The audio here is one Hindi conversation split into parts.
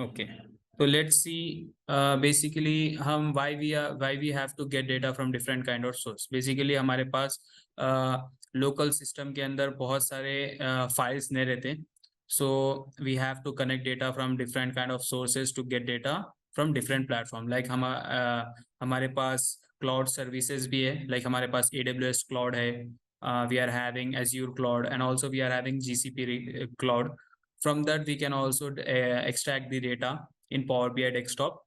Okay, so let's see basically हम why we have to get data from different kind of source. Basically हमारे पास local system के अंदर बहुत सारे files नहीं रहते, so we have to connect data from different kind of sources to get data from different platform. Like हमारे पास cloud services भी है, like हमारे पास AWS cloud है, we are having Azure cloud, and also we are having GCP cloud. From that we can also extract the data in Power BI desktop.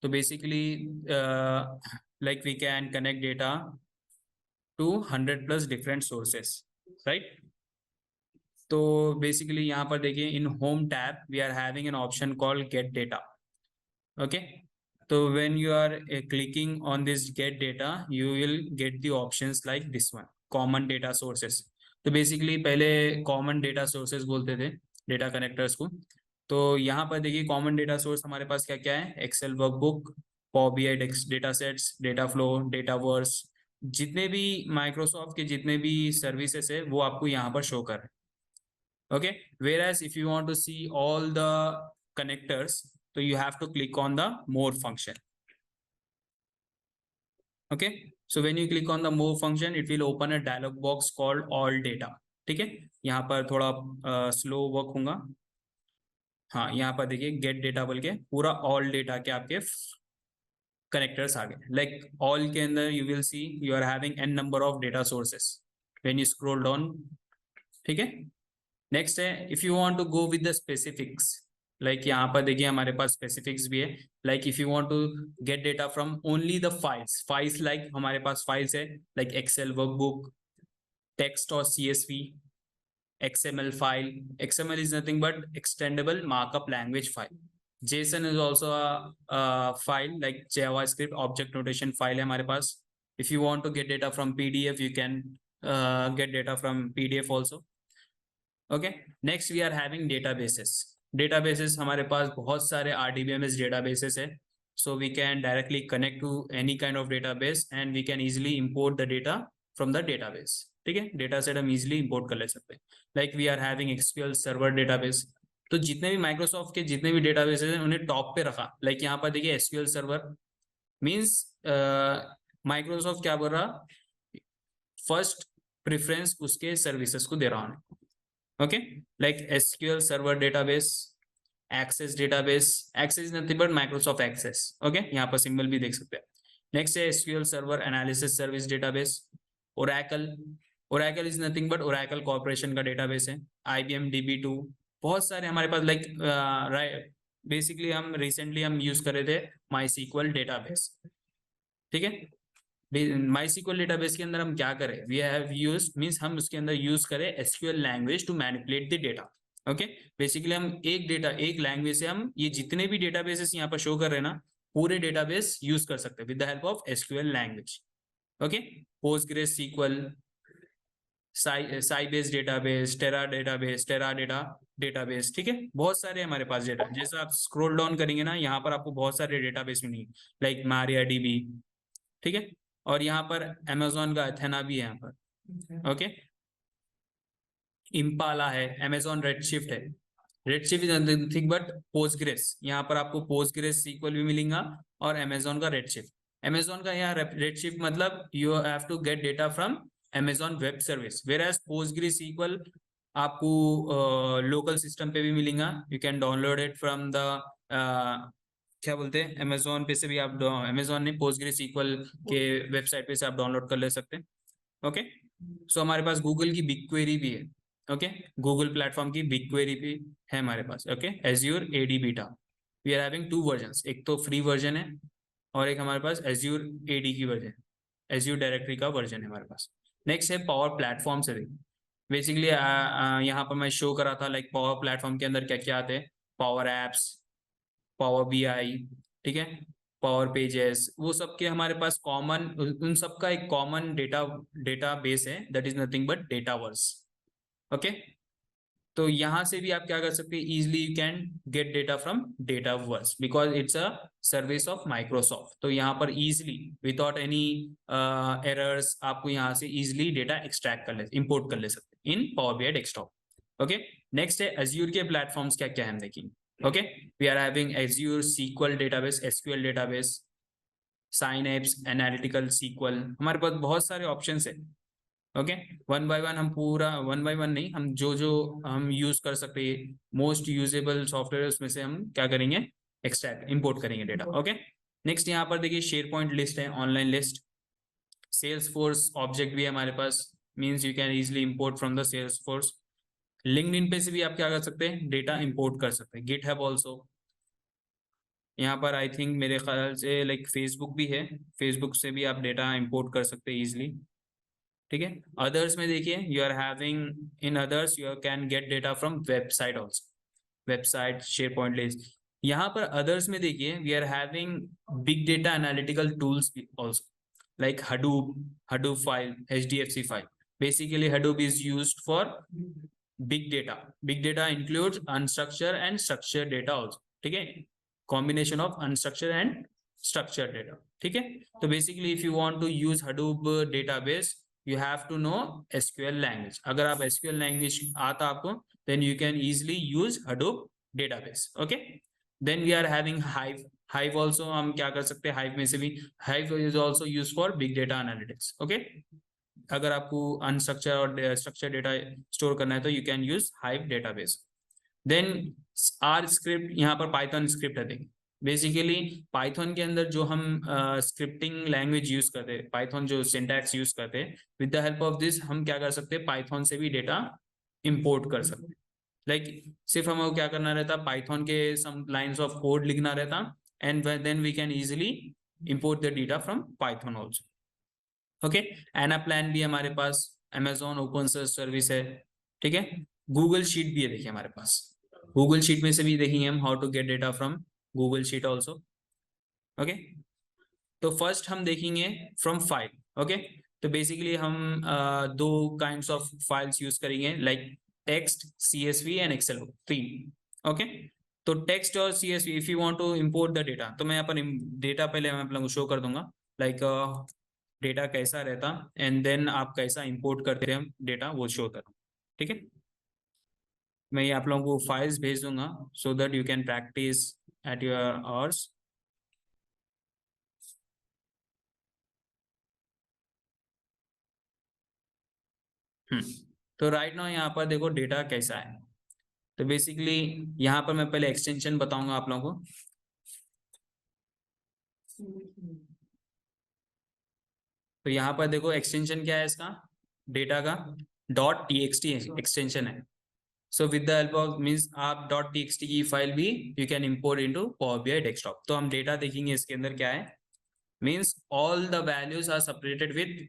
So basically like we can connect data to 100 plus different sources, right? तो basically यहाँ पर देखिए in home tab we are having an option called get data. Okay, so when you are clicking on this get data you will get the options like this one, common data sources. तो basically पहले common data sources बोलते थे डेटा कनेक्टर्स को, तो यहाँ पर देखिए कॉमन डेटा सोर्स हमारे पास क्या क्या है, Excel workbook, Power BI data sets, data flow, Dataverse, जितने भी माइक्रोसॉफ्ट के जितने भी सर्विसेज है वो आपको यहाँ पर शो कर रहे हैं. Okay, where as if you want to see all the connectors तो you have to click on the more function. Okay, so when you click on the more function it will open a dialog box called all data. ठीक है, यहाँ पर थोड़ा स्लो वर्क होगा. हाँ, यहाँ पर देखिए गेट डेटा बोल के पूरा ऑल डेटा के आपके कनेक्टर्स आ गए. लाइक ऑल के अंदर you will see you are having an number of data sources when you scroll down. ठीक है, नेक्स्ट है if you want to go with the specifics, like यहाँ पर देखिए हमारे पास स्पेसिफिक्स भी है. Like if you want to get data from only the files like हमारे पास फाइल्स है लाइक एक्सेल वर्कबुक, टेक्स्ट और CSV, XML file. XML is nothing but extendable markup language file. JSON is also a file like JavaScript object notation file है हमारे पास. If you want to get data from PDF, you can get data from PDF also. Okay, next we are having databases. Databases हमारे पास बहुत सारे RDBMS databases है. So we can directly connect to any kind of database and we can easily import the data from the database. ठीक है, डेटा सेट हम इजिली इंपोर्ट कर ले सकते हैं. Like we are having SQL server database. तो जितने भी माइक्रोसॉफ्ट के जितने भी डेटाबेसेस हैं उन्हें टॉप पे रखा. लाइक यहाँ पर देखिए SQL सर्वर मींस माइक्रोसॉफ्ट क्या बोल रहा, फर्स्ट प्रेफरेंस उसके सर्विसेज को दे रहा हूँ. Okay, like SQL server database, access database. Access nothing but Microsoft Access. Okay, यहाँ पर सिंबल भी देख सकते हैं. नेक्स्ट है SQL server analysis service database. Oracle is nothing but Oracle corporation का डेटाबेस है. IBM DB2, बहुत सारे हमारे पास. लाइक बेसिकली हम रिसेंटली हम यूज कर रहे थे MySQL डेटाबेस. ठीक है, MySQL डेटाबेस के अंदर हम क्या करें, वी हैव यूज मींस हम उसके अंदर यूज करें SQL language to manipulate the data. Okay, basically हम एक लैंग्वेज से हम ये जितने भी डेटाबेसेस यहाँ पर शो कर रहे हैं ना, पूरे डेटाबेस यूज कर सकते हैं with the help of SQL language. Okay, PostgreSQL, Sybase database, Tera database. ठीक है, बहुत सारे हमारे पास डेटा. जैसे आप स्क्रॉल डाउन करेंगे ना, यहाँ पर आपको बहुत सारे डेटाबेस मिलेंगे लाइक MariaDB. ठीक है, और यहाँ पर Amazon का Athena भी है यहाँ पर. ओके, Impala है, Amazon Redshift है. Redshift is nothing but Postgres. यहाँ पर आपको PostgreSQL भी मिलेगा और Amazon का Redshift. Amazon का यहाँ Redshift मतलब you have to get data from Amazon web service, whereas PostgreSQL आपको लोकल सिस्टम पे भी मिलेगा. You can download it from the क्या बोलते हैं Amazon पे से भी आप Amazon ने PostgreSQL के वेबसाइट पे से आप डाउनलोड कर ले सकते हैं. ओके, सो हमारे पास गूगल की BigQuery भी है. ओके, गूगल प्लेटफॉर्म की BigQuery भी है हमारे पास. Okay, Azure AD Beta. We are having 2 version, एक तो फ्री वर्जन है और एक हमारे पास Azure AD की वर्जन, Azure डायरेक्टरी का वर्जन है हमारे पास. नेक्स्ट है पावर प्लेटफॉर्म से. बेसिकली यहाँ पर मैं शो करा था लाइक पावर प्लेटफॉर्म के अंदर क्या क्या आते हैं, पावर एप्स, पावर BI. ठीक है, पावर पेजेस, वो सब के हमारे पास कॉमन, उन सब का एक कॉमन डेटा बेस है, that is nothing but Dataverse. Okay, तो यहाँ से भी आप क्या कर सकते हैं, easily you can get data from Dataverse because it's a service of Microsoft. तो यहाँ पर इजिली विदाउट एनी एरर्स आपको यहाँ से इजिली डेटा एक्सट्रैक्ट कर ले, इंपोर्ट कर ले सकते हैं in power BI desktop. Okay, next है Azure के प्लेटफॉर्म्स क्या क्या है हम देखेंगे. Okay, we are having Azure SQL database, SQL database, Synapse Analytical SQL, हमारे पास बहुत सारे ऑप्शंस है। ओके, वन बाय वन हम पूरा, वन बाय वन नहीं, हम जो जो हम यूज कर सकते हैं मोस्ट यूजेबल सॉफ्टवेयर उसमें से हम क्या करेंगे, एक्सट्रैक्ट इंपोर्ट करेंगे डेटा। ओके, नेक्स्ट यहाँ पर देखिए शेयर पॉइंट लिस्ट है, online list, sales force object भी है हमारे पास, means you can easily import from the sales force. LinkedIn पे से भी आप क्या कर सकते हैं, डेटा इंपोर्ट कर सकते हैं। गिटहब ऑल्सो, यहाँ पर आई थिंक मेरे ख्याल से लाइक फेसबुक भी है, फेसबुक से भी आप डेटा इंपोर्ट कर सकते हैं इजिली। ठीक है, अदर्स में देखिए you are having, in others you can get data from website also, website share point list. यहाँ पर अदर्स में देखिए we are having big data analytical tools also, like Hadoop file, HDFC file. Basically, Hadoop is used for big data. Big data includes unstructured and structured data also. ठीक है, combination of unstructured and structured data. ठीक है, तो basically if you want to use Hadoop database, you have to know SQL language. अगर आप SQL language आता आपको, then you can easily use Hadoop database. Okay, then we are having Hive. Hive also हम क्या कर सकते हैं, हाइव में से भी, hive is also use for big data analytics. Okay, अगर आपको अनस्ट्रक्चर और स्ट्रक्चर डेटा स्टोर करना है तो you can use Hive database. Then R script, यहाँ पर पाइथन स्क्रिप्ट है। देखिए बेसिकली पाइथन के अंदर जो हम स्क्रिप्टिंग लैंग्वेज यूज करते हैं, पाइथन जो सिंटैक्स यूज करते हैं, with the help of this हम क्या कर सकते हैं, पाइथन से भी डेटा इंपोर्ट कर सकते हैं। लाइक सिर्फ हमको क्या करना रहता, पाइथन के सम लाइंस ऑफ कोड लिखना रहता, and then we can easily import the data from Python also. Okay, Anaplan भी हमारे पास, Amazon ओपन सोर्स सर्विस है। ठीक है, गूगल शीट भी है देखिए हमारे पास, गूगल शीट में से भी देखेंगे हम how to get data from Google sheet also. Okay, तो फर्स्ट हम देखेंगे फ्रॉम फाइल। ओके, तो बेसिकली हम दो काइंड्स ऑफ फाइल्स यूज करेंगे, like text, CSV and Excel, 3। Okay, तो टेक्स्ट और CSV, if you want to import the data, तो मैं यहाँ पर डेटा पहले मैं आप लोगों को शो कर दूंगा, लाइक डेटा कैसा रहता, एंड देन आप कैसा इंपोर्ट करते हैं डेटा, वो शो करूँ। ठीक है, मैं ये आप लोगों को फाइल्स भेज दूंगा so that you can practice at your hours. तो राइट नाउ यहाँ पर देखो डेटा कैसा है। तो बेसिकली यहाँ पर मैं पहले एक्सटेंशन बताऊंगा आप लोगों को। तो यहाँ पर देखो एक्सटेंशन क्या है इसका, डेटा का .txt एक्सटेंशन है। So with the help of, means आप .txt की फाइल भी you can import into power BI desktop. तो हम डेटा देखेंगे इसके अंदर क्या है, means all the values are separated with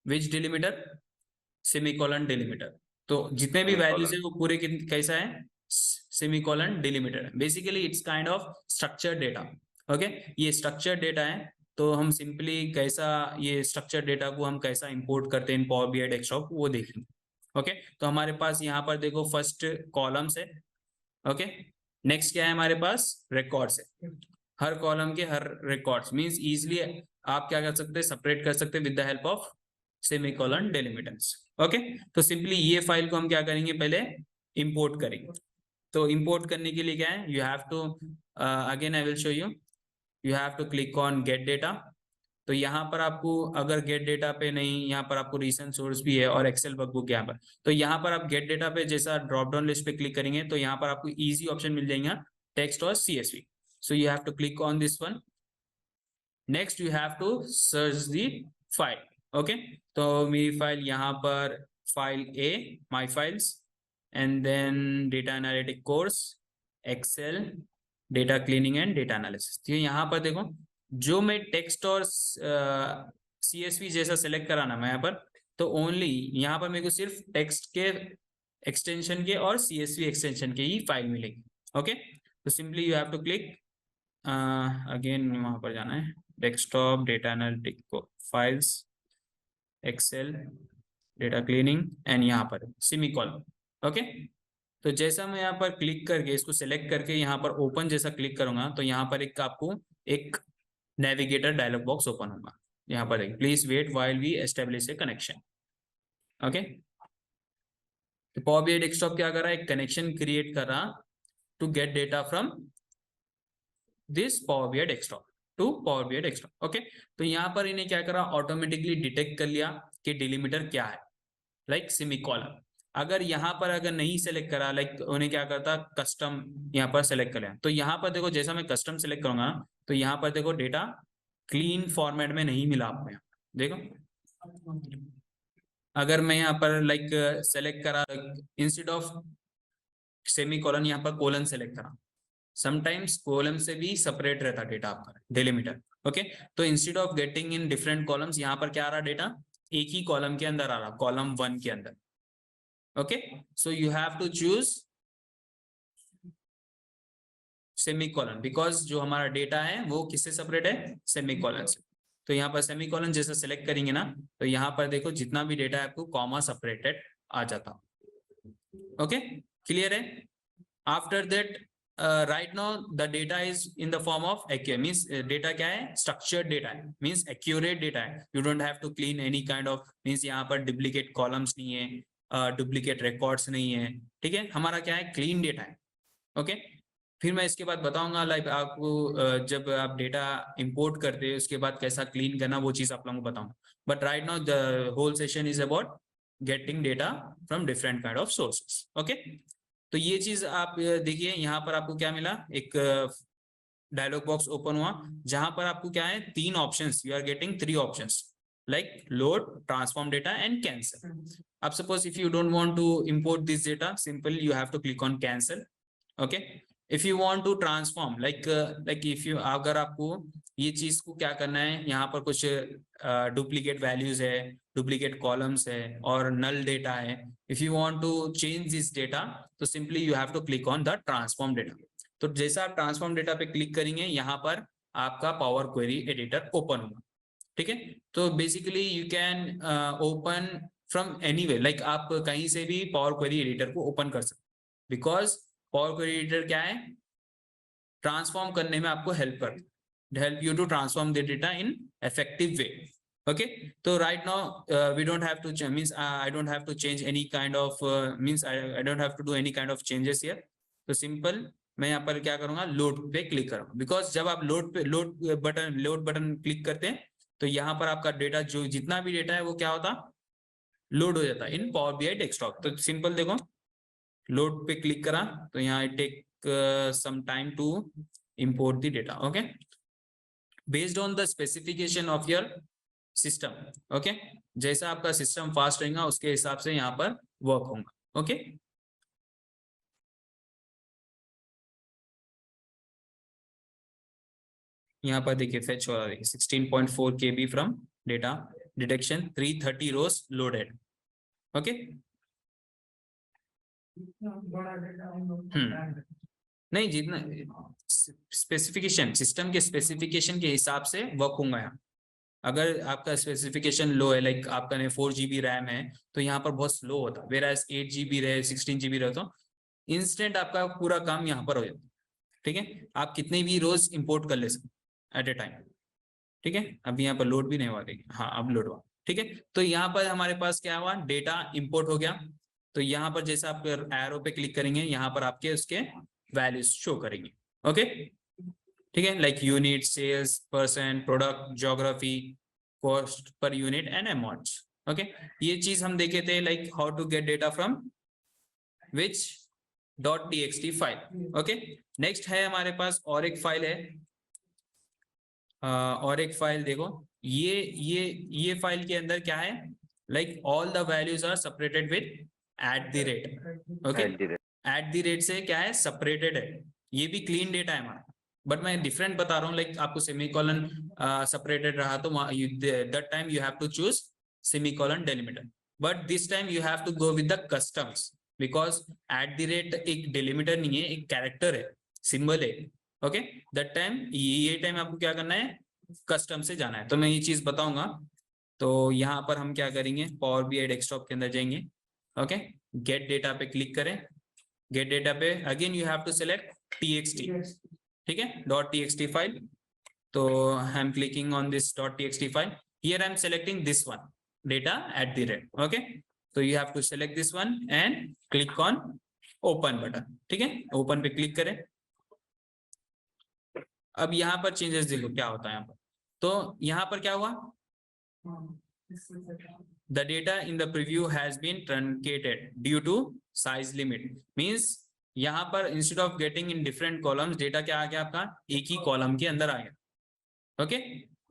which delimiter, semicolon delimiter. तो जितने भी वैल्यूज है वो पूरे कैसा है, semicolon delimiter. Basically it's kind of structured data. Okay, ये स्ट्रक्चर्ड डेटा है, तो हम सिंपली कैसा ये स्ट्रक्चर डेटा को हम कैसा इंपोर्ट करते हैं पावर बीआई डेस्कटॉप, वो देखेंगे। ओके, तो हमारे पास यहाँ पर देखो फर्स्ट कॉलम्स है। ओके, नेक्स्ट क्या है हमारे पास, रिकॉर्ड्स है। हर कॉलम के हर रिकॉर्ड्स, मींस इजीली आप क्या कर सकते हैं, सेपरेट कर सकते हैं with the help of semicolon delimiters. Okay, तो सिंपली ये फाइल को हम क्या करेंगे, पहले इंपोर्ट करेंगे। तो इंपोर्ट करने के लिए क्या है, you have to, again I will show you, you have to click on get data. तो यहाँ पर आपको अगर गेट डेटा पे नहीं, यहाँ पर आपको रीसेंट सोर्स भी है और एक्सेल वर्कबुक यहाँ पर। तो यहाँ पर आप गेट डेटा पे जैसा ड्रॉप डाउन लिस्ट पे क्लिक करेंगे तो यहाँ पर आपको इजी ऑप्शन मिल जाएगा, टेक्स्ट और CSV। So you have to click on this one. Next you have to search the file. Okay, तो मेरी फाइल यहाँ पर file A, my files, and then data analytic course, excel, data cleaning and data analysis. तो यहाँ पर देखो जो मैं टेक्स्ट और CSV जैसा सेलेक्ट कराना मैं यहाँ पर, तो ओनली यहाँ पर मेरे को सिर्फ टेक्स्ट के एक्सटेंशन के और CSV एक्सटेंशन के ही फाइल मिलेगी। ओके, तो simply you have to click, again वहाँ पर जाना है, desktop, data analytic files, excel, data cleaning and यहाँ पर सेमीकोलन। ओके, तो जैसा मैं यहाँ पर क्लिक करके इसको सेलेक्ट करके यहाँ पर ओपन जैसा क्लिक करूंगा तो यहाँ पर एक आपको एक नेविगेटर डायलॉग बॉक्स ओपन होगा। यहाँ पर please wait while we establish a connection. Okay, तो पावर बीआई डेस्कटॉप क्या कर रहा है, एक कनेक्शन क्रिएट कर रहा to get data from this Power BI desktop to Power BI desktop. Okay, तो यहाँ पर इन्हें क्या करा, ऑटोमेटिकली डिटेक्ट कर लिया कि डिलीमीटर क्या है, लाइक सेमीकोलन। अगर यहाँ पर अगर नहीं सेलेक्ट करा, लाइक उन्हें क्या करता, कस्टम यहाँ पर सेलेक्ट कर लिया। तो यहाँ पर देखो, जैसा मैं कस्टम सेलेक्ट करूंगा तो यहाँ पर देखो डेटा क्लीन फॉर्मेट में नहीं मिला आपको। यहाँ देखो, अगर मैं यहाँ पर लाइक सेलेक्ट करा, इंस्टेड ऑफ सेमीकोलन यहाँ पर कोलन सेलेक्ट करा, समटाइम्स कॉलम से भी सेपरेट रहता डेटा आपका डिलीमीटर। ओके, तो instead of getting in different columns, यहाँ पर क्या आ रहा डेटा, एक ही कॉलम के अंदर आ रहा, कॉलम 1 के अंदर। Okay, so you have to choose semicolon, because जो हमारा डेटा है वो किससे सेपरेट है, सेमीकोलन से। तो यहाँ पर सेमीकोलन जैसे सेलेक्ट करेंगे ना, तो यहाँ पर देखो जितना भी डेटा है आपको कॉमा सेपरेटेड आ जाता। ओके, क्लियर है। After that right now the data is in the form of accurate, means data क्या है, structured data है, means accurate data है। you don't have to clean any kind of, means यहाँ पर duplicate columns नहीं है, duplicate records नहीं है, ठीक है, हमारा क्या है, clean data है। ओके, फिर मैं इसके बाद बताऊंगा लाइक आपको जब आप डेटा इंपोर्ट करते हैं उसके बाद कैसा क्लीन करना, वो चीज आप लोगों को बताऊंगा। But right now the whole session is about getting data from different kind of sources. Okay, तो ये चीज आप देखिए, यहाँ पर आपको क्या मिला, एक डायलॉग बॉक्स ओपन हुआ जहां पर आपको क्या है, 3 options, you are getting 3 options like load, transform data and cancel. अब suppose if you don't want to import this data, simple you have to click on cancel. Okay, if you want to transform, like if you, अगर आपको ये चीज को क्या करना है, यहाँ पर कुछ डुप्लीकेट वैल्यूज है, डुप्लीकेट कॉलम्स है और नल डेटा है, if you want to change this data, तो simply you have to click on the transform data. तो जैसा आप ट्रांसफॉर्म डेटा पे क्लिक करेंगे, यहाँ पर आपका पावर क्वेरी एडिटर ओपन होगा। ठीक है, तो basically you can open from anywhere, like आप कहीं से भी पावर क्वेरी एडिटर को ओपन कर सकते, बिकॉज पावर क्वेरी एडिटर क्या है, ट्रांसफॉर्म करने में आपको हेल्प करता, help you to transform the data in effective way. Okay, so right now we don't have to means I don't have to change any kind of means I don't have to do any kind of changes here. तो सिंपल मैं यहाँ पर क्या करूंगा, लोड पे क्लिक करूंगा, बिकॉज जब आप लोड बटन क्लिक करते हैं तो यहाँ पर आपका डेटा, जो जितना भी डेटा है वो क्या होता, लोड हो जाता है इन पावर बीआई डेस्कटॉप। तो सिंपल देखो, लोड पे क्लिक करा तो यहाँ take some time to import the data. Okay, based on the specification of your system. Okay, जैसा आपका सिस्टम फास्ट रहेगा उसके हिसाब से यहाँ पर वर्क होगा। ओके, यहाँ पर देखिए फेच हो रहा है 16.4 KB from data detection, 330 rows loaded. Okay, नहीं, जितना स्पेसिफिकेशन, सिस्टम के स्पेसिफिकेशन के हिसाब से वर्क होगा यहाँ। अगर आपका स्पेसिफिकेशन लो है, लाइक आपका 4 GB रैम है, तो यहाँ पर बहुत स्लो होता है, वेरा 8 GB रहे, 16 GB रहे तो इंस्टेंट आपका पूरा काम यहाँ पर हो जाता है। ठीक है, आप कितने भी रोज इंपोर्ट कर ले सकते एट ए टाइम। ठीक है, अभी यहाँ पर लोड भी नहीं हुआ, देखिए, हाँ अब लोड हुआ। ठीक है, तो यहाँ पर हमारे पास क्या हुआ, डेटा इंपोर्ट हो गया। तो यहाँ पर जैसे आप एरो पे क्लिक करेंगे, यहाँ पर आपके उसके वैल्यूज शो करेंगे। ओके, ठीक है, like unit, sales, percent, product, geography, cost per unit and amounts. Okay, ये चीज हम देखे थे, like how to get data from which .txt file. Okay, next है हमारे पास और एक फाइल है, और एक फाइल देखो, ये फाइल के अंदर क्या है, like all the values are separated with @। Okay, @, से क्या है, सेपरेटेड है, ये भी क्लीन डेटा है हमारा, बट मैं डिफरेंट बता रहा हूँ। लाइक आपको सेमीकोलन सेपरेटेड रहा तो that time you have to choose semicolon delimiter, but this time you have to go with the customs, because @ एक डेलिमीटर नहीं है, एक कैरेक्टर है, सिंबल है। ओके, दैट टाइम ये टाइम आपको क्या करना है, कस्टम से जाना है। तो मैं ये चीज बताऊंगा। तो यहाँ पर हम क्या करेंगे, पावर बीआई डेस्कटॉप के अंदर जाएंगे। ओके, गेट डेटा पे क्लिक करें, गेट डेटा पे again you have to select txt। ठीक है, .txt फाइल। तो I am clicking on this .txt file, here I am selecting this one, data @। ओके, so you have to select this one and click on open button, ठीक है, ओपन पे क्लिक करें। अब यहाँ पर चेंजेस देखो क्या होता है यहाँ पर। तो यहाँ पर क्या हुआ, the data in the preview has been truncated due to size limit, means यहाँ पर instead of getting in different columns, data क्या आ गया आपका एक ही कॉलम के अंदर आ गया। ओके,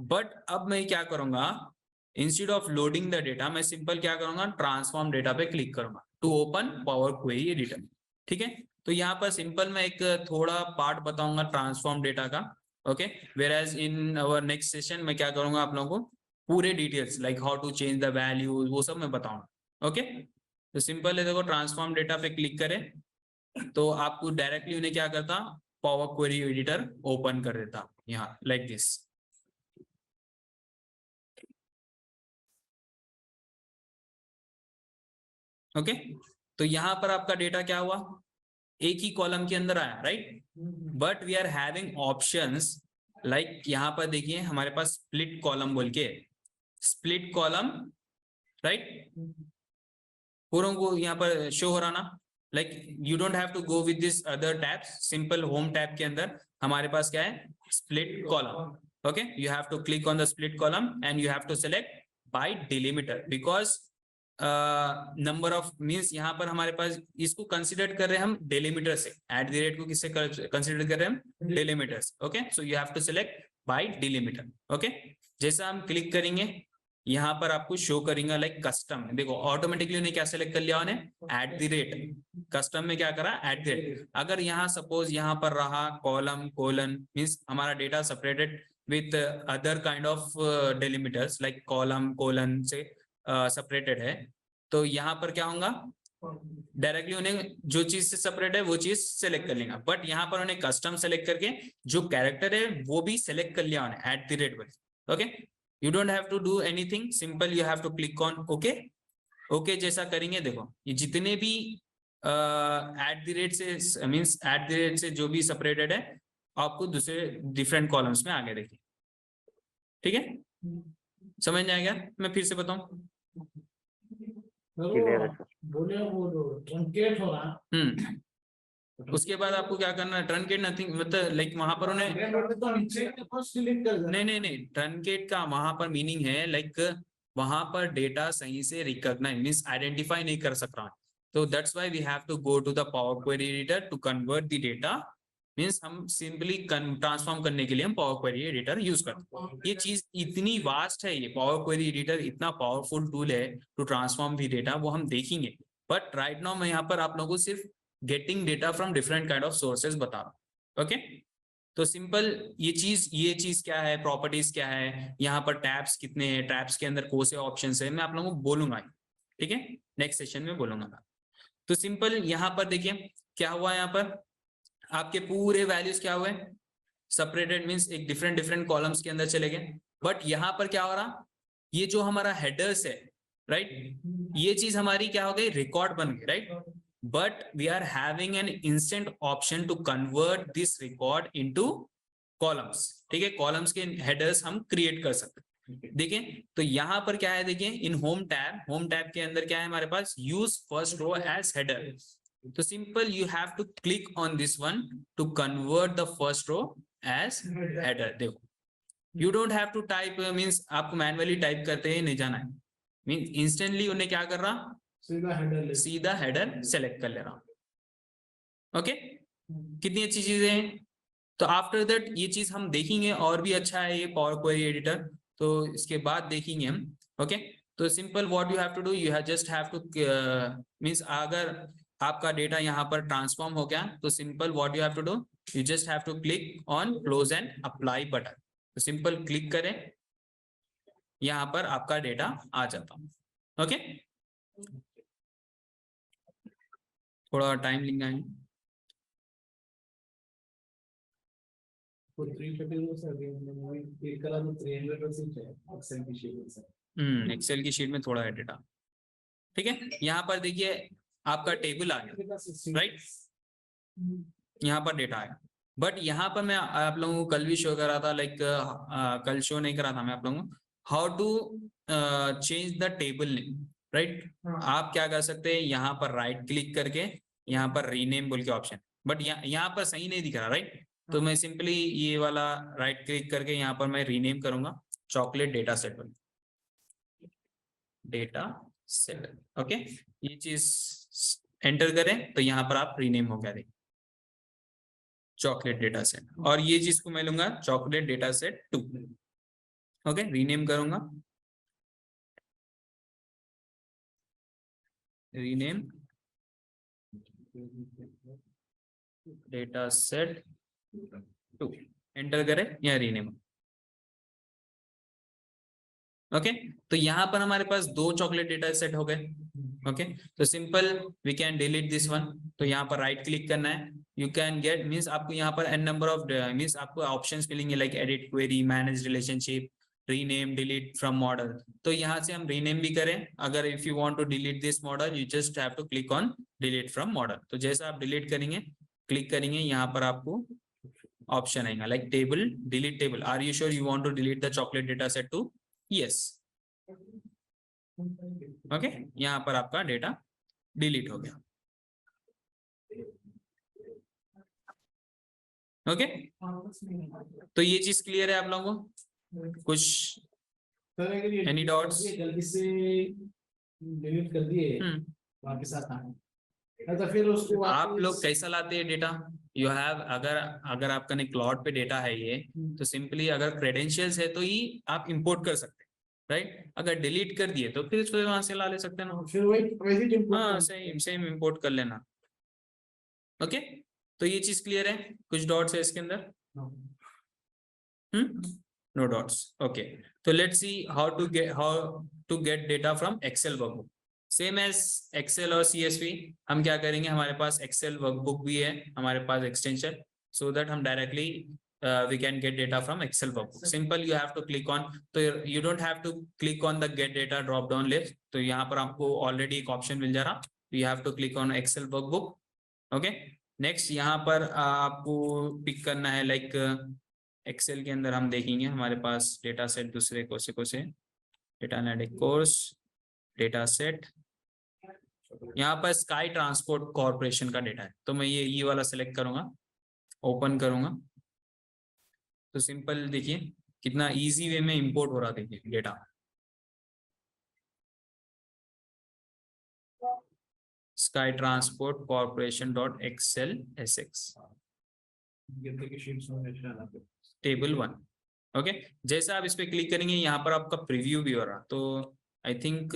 बट अब मैं क्या करूंगा, instead of loading the data मैं सिंपल क्या करूंगा, ट्रांसफॉर्म डेटा पे क्लिक करूंगा to open power query editor, ठीक है। तो यहाँ पर सिंपल मैं एक थोड़ा पार्ट बताऊंगा ट्रांसफॉर्म डेटा का, okay, where as in our next session मैं क्या करूंगा आप लोगों को पूरे details like how to change the values वो सब मैं बताऊंगा। ओके, तो सिंपल है, देखो ट्रांसफॉर्म डेटा पे क्लिक करें तो आपको डायरेक्टली उन्हें क्या करता, पावर क्वेरी एडिटर ओपन कर देता यहाँ लाइक दिस। ओके, तो यहाँ पर आपका डेटा क्या हुआ, एक ही कॉलम के अंदर आया, right, but we are having options like यहाँ पर देखिए हमारे पास स्प्लिट कॉलम बोल के, स्प्लिट कॉलम, राइट, पूरों को यहाँ पर शो हो रहा ना, like you don't have to go with this other tabs, simple home tab के अंदर हमारे पास क्या है, split column. Okay, you have to click on the split column and you have to select by delimiter, because number of means यहाँ पर हमारे पास इसको कंसिडर कर रहे हैं हम डेलीमीटर से, एट द रेट को किससे कंसिडर कर रहे हैं हम, डेलीमीटर से। Okay, so you have to select by delimiter. Okay, जैसा हम क्लिक करेंगे यहाँ पर आपको शो करेंगे लाइक कस्टम, देखो ऑटोमेटिकली उन्हें क्या सेलेक्ट कर लिया उन्हें, एट द रेट, कस्टम में क्या करा, एट द रेट। अगर यहाँ सपोज यहाँ पर रहा कॉलम कोलन, मींस हमारा data separated with other kind of delimiters like column colon से सेपरेटेड है, तो यहाँ पर क्या होगा, डायरेक्टली उन्हें जो चीज से सेपरेट है वो चीज सेलेक्ट कर लेगा, बट यहाँ पर उन्हें कस्टम सेलेक्ट करके जो कैरेक्टर है वो भी सेलेक्ट कर लिया उन्हें एट द रेट पर। Okay, you don't have to do anything, simple you have to click on okay. Okay जैसा करेंगे देखो ये जितने भी एट द रेट से मींस एट द रेट से जो भी सेपरेटेड है आपको दूसरे डिफरेंट कॉलम्स में आगे देखिए, ठीक है, समझ में आएगा, मैं फिर से बताऊं, उसके बाद आपको क्या करना है, ट्रंकेट नथिंग मतलब लाइक वहां पर उन्हें नहीं ट्रंकेट का वहां पर मीनिंग है लाइक वहां पर डेटा सही से रिकॉग्नाइज मींस आइडेंटिफाई नहीं कर सक रहा, तो that's why we have to go to the power query editor to convert the data, means हम सिंपली ट्रांसफॉर्म करने के लिए हम पावर क्वेरी एडिटर यूज करते हैं। ये चीज इतनी वास्ट है, ये पावर क्वेरी एडिटर इतना पावरफुल टूल है टू ट्रांसफॉर्म द डेटा, वो हम देखेंगे, बट राइट नाउ मैं यहाँ पर आप लोगों को सिर्फ getting data from different kind of sources बता रहा हूँ। ओके, तो सिंपल ये चीज क्या है, प्रॉपर्टीज क्या है, यहाँ पर टैब्स कितने हैं, टैब्स के अंदर कौन से ऑप्शंस है, मैं आप लोगों को बोलूंगा, ठीक है, नेक्स्ट सेशन में बोलूंगा। तो सिंपल यहाँ पर देखिए क्या हुआ, यहाँ पर आपके पूरे वैल्यूज क्या हुए, सेपरेटेड मींस एक डिफरेंट कॉलम्स के अंदर चले गए, बट यहाँ पर क्या हो रहा, ये जो हमारा हेडर्स है, राइट, ये चीज हमारी क्या हो गई, रिकॉर्ड बन गई, right, but we are having an instant option to convert this record into columns, ठीक है, कॉलम्स के हेडर्स हम क्रिएट कर सकते हैं। देखिए तो यहाँ पर क्या है, देखिए इन होम टैब के अंदर क्या है हमारे पास, use first row as header, तो simple you have to click on this one to convert the first row as header. देखो you don't have to type, means आपको मैनुअली टाइप करते ही नहीं जाना है, मींस इंस्टेंटली उन्हें क्या कर रहा, सीधा हेडर सेलेक्ट कर ले रहा हूं। ओके, कितनी अच्छी चीजें हैं। तो आफ्टर दैट ये चीज हम देखेंगे और भी अच्छा है ये पावर क्वेरी एडिटर, तो इसके बाद देखेंगे हम। ओके, तो simple what you have to do, you just have to means अगर आपका डेटा यहाँ पर ट्रांसफॉर्म हो गया तो simple what you have to do, you just have to click on close and apply button, तो सिंपल क्लिक करें, यहाँ पर आपका डेटा आ जाता। ओके, थोड़ा टाइम लेंगे, एक्सेल की शीट में थोड़ा है डेटा, ठीक है। यहाँ पर देखिए आपका टेबल आ गया, राइट, यहाँ पर डेटा आया, बट यहाँ पर मैं आप लोगों को कल भी शो करा था, लाइक कल शो नहीं करा था मैं आप लोगों को, how to change the table name, right, आप क्या कर सकते हैं, यहाँ पर राइट क्लिक करके यहाँ पर रीनेम बोल के ऑप्शन, बट यहाँ पर सही नहीं दिख रहा, राइट? तो मैं सिंपली ये वाला राइट क्लिक करके यहाँ पर मैं रीनेम करूंगा chocolate data set, data set. Okay, ये चीज एंटर करें तो यहाँ पर आप रीनेम हो गया, देखिए चॉकलेट डेटा सेट, और ये चीज को मैं लूंगा chocolate data set 2। Okay, rename करूंगा, रीनेम डेटा सेट 2, एंटर करें या रीनेम। ओके, तो यहाँ पर हमारे पास 2 चॉकलेट डेटा सेट हो गए। ओके, तो simple we can delete this one. तो यहाँ पर राइट क्लिक करना है, यू कैन गेट मीन्स आपको यहाँ पर n नंबर ऑफ मीन्स आपको ऑप्शंस मिलेंगे like edit query, manage relationship, rename, delete from model. तो यहाँ से हम रीनेम भी करें, अगर if you want to delete this model you just have to click on delete from model. तो जैसा आप डिलीट करेंगे, क्लिक करेंगे, यहाँ पर आपको ऑप्शन आएगा like table, delete table, are you sure you want to delete the chocolate data set two? Yes. Okay, यहाँ पर आपका डेटा डिलीट हो गया। ओके, तो ये चीज क्लियर है आप लोगों को? कुछ एनी डाउट्स? गलती से डिलीट कर दिए वापस आता है तो फिर उसको आप लोग कैसा लाते हैं डेटा? यू हैव, अगर आपका ने क्लाउड पे डेटा है ये, तो सिंपली अगर क्रेडेंशियल्स है तो ही आप इंपोर्ट कर सकते हैं, राइट? अगर डिलीट कर दिए तो फिर वहां से ला ले सकते हैं ना, फिर वही हाँ सेम इंपोर्ट कर लेना। ओके, तो ये चीज क्लियर है? कुछ डॉट्स है इसके अंदर? No dots. ओके, तो let's see how to get data from excel workbook. Same as excel और CSV, हम क्या करेंगे, हमारे पास एक्सेल वर्कबुक भी है हमारे पास एक्सटेंशन, सो दैट हम directly we can get data from Excel workbook. Simple, you have to click on, तो you don't have to click on the get data drop down list। तो यहाँ पर आपको ऑलरेडी एक ऑप्शन मिल जा रहा, you have to click on Excel workbook। Okay, next यहाँ पर आपको पिक करना है लाइक एक्सेल के अंदर हम देखेंगे हमारे पास डेटा सेट दूसरे कोसे data analytic course data set, यहाँ पर स्काई ट्रांसपोर्ट कॉर्पोरेशन का डेटा है, तो मैं ये वाला सेलेक्ट करूंगा, ओपन करूंगा, तो सिंपल देखिए कितना इजी वे में इंपोर्ट हो रहा, देखिए data sky transport corporation dot excel SX table 1। Okay, जैसा आप इस पे क्लिक करेंगे यहाँ पर आपका प्रीव्यू भी हो रहा, तो आई थिंक